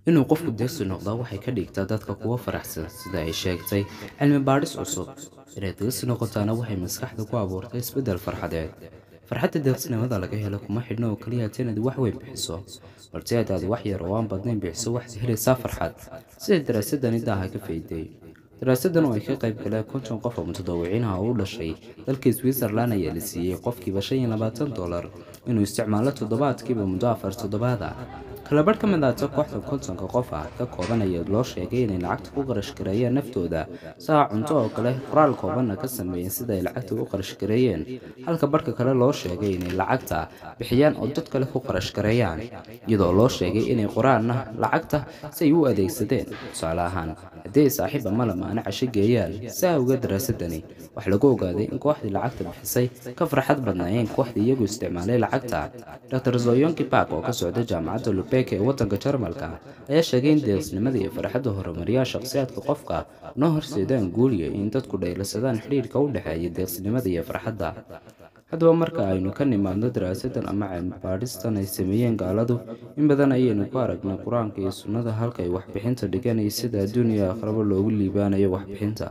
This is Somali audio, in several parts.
inuu qofku deeqsi noqdo waxay ka dhigtaa dadka kuwa faraxsan sida ay sheegtay cilmi baadhis cusub. Inay deeqsi noqotaana waxay maskaxda ku abuurtay isbeddel farxadeed. farxadda deeqsinimada laga helo kuma xidhna oo keliya inaad wax weyn bixiso, balse hadaad wax yar oo aan badnayn bixiso waxaad helaysaa farxad. Sida daraasadani daaha ka fayday. daraasadan oo ay ka qayb galeen 50 qof oo mutadawiciin ah oo u dhashay dalka Switzerland ayaa la siiyey qofkiiba $25 inuu isticmaalo toddobaadkiiba muddo 4 toddobaad ah. kalabarh ka mid ah kooxda 50 qof ah ka kooban ayaa loo sheegay inay lacagta ku qarash gareeyeen naftooda saa cunto oo kale qoraal koobanna ka sameeyeen sida ay lacagta u qarash gareeyeen, halka barhka kale loo sheegay inay lacagta bixiyaan oo dad kale ku qarash gareeyaan, iyadoo loo sheegay inay qoraanna lacagta si ay u adeegsadeen. tusaale ahaan, haddii ay saaxiib ama lamaane casho geeyaan si awgeed daraasadani wax lagu ogaaday in kooxdii lacagta bixisay ka farxad badnaayeen kooxdii iyagu isticmaalay lacagta. Dr. Zoyonki Park oo ka socda jaamacadda Lubbock ee waddanka Jarmalka ayaa sheegay in deeqsinimada iyo farxadda horumariyaan shakhsiyaadka qofka una horseedaan guul iyo in dadku dhayalsadaan xidhiidhka u dhexeeya deeqsinimada iyo farxadda. haddaba marka aynu ka nimaadno daraasadan ama cilmi baadhistan ay sameeyeen gaaladu, in badan ayaynu ku aragnay qur-aanka iyo sunnada halka ay waxbixinta dhigan iyo sida adduun iyo aakhiraba loogu liibaanayo waxbixinta.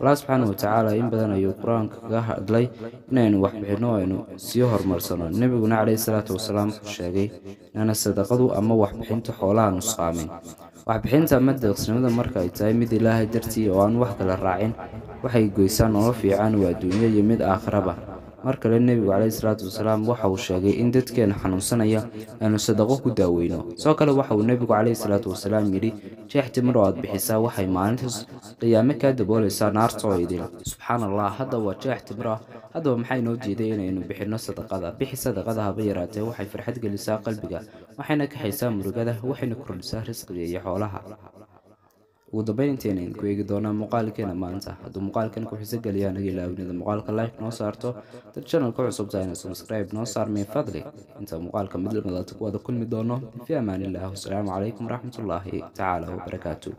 Allah subxaanahu watacaala in badan ayuu qur-aanka kaga hadlay inaynu waxbixinno oo aynu sii horumarsano. nebiguna calayhi salaatu wasalaam wuxuu sheegay inaana sadaqadu ama waxbixinta xoolaha nusqaamin. waxbixinta ama deeqsinimada marka ay tahay mid ilaahay dartii oo aan wax kala raacin waxay goysaa nolol fiican oo adduunyo iyo mid aakhiraba. mar kale nebigu calayhi salaatu wasalaam waxa uu sheegay in dadkeena xanuunsanaya aanu sadaqo ku daaweyno. sidoo kale waxa uu nebigu calayhi salaatu wasalaam yidhi jeex timir oo aad bixisaa waxay maalintaas qiyaame kaa daboolaysaa naarta oo idil. subxaan allah, hadda waa jeex timir ah. haddaba maxaa inoo diiday inaynu bixinno sadaqada? bixi sadaqada haba yaraatee waxay farxad gelisaa qalbiga, waxayna kaxaysaa murugada, waxayna kordhisaa risqiga iyo xoolaha. ugu dambeyn intaynan ku eegi doonaa muuqaalkeena maanta. hadduu muuqaalkan ku xiiso geliyaa naga ilaawinida muuqaalka like noo saarto, dad channelka cusub tahayna subscribe noo saar min fadli. inta muuqaalka mid lamadaad ku wada kulmi doono fi amaanillah. wasalaamu calaykum waraxmatullaahi tacaala wabarakaatu.